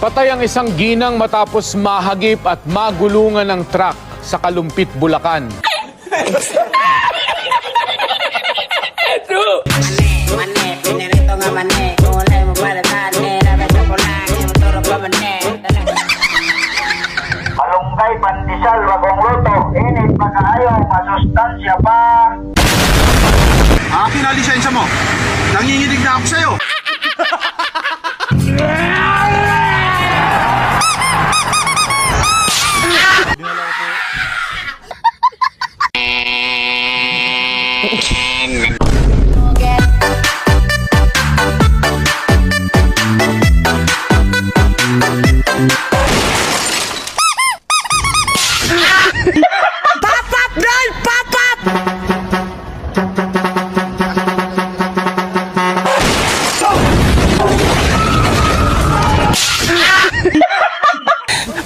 Patay ang isang ginang matapos mahagip at magulungan ng truck sa Kalumpit, Bulacan. Malunggay, pandesal, bagong luto, init pa kaayo, masustansya pa. Akin na lisensya mo. Nanginginig na ako sa'yo.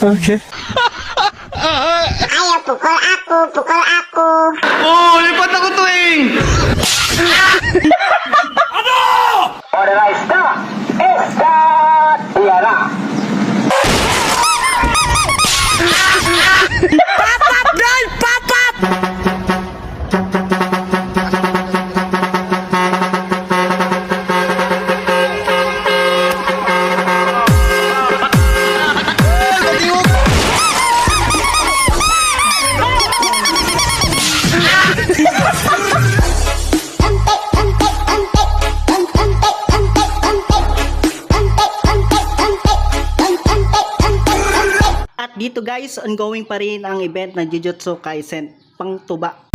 Okay. Ayaw, pukul aku. Oh, lipat ako tuwing! Ora está, Diana. At dito guys, ongoing pa rin ang event ng Jujutsu Kaisen pang tuba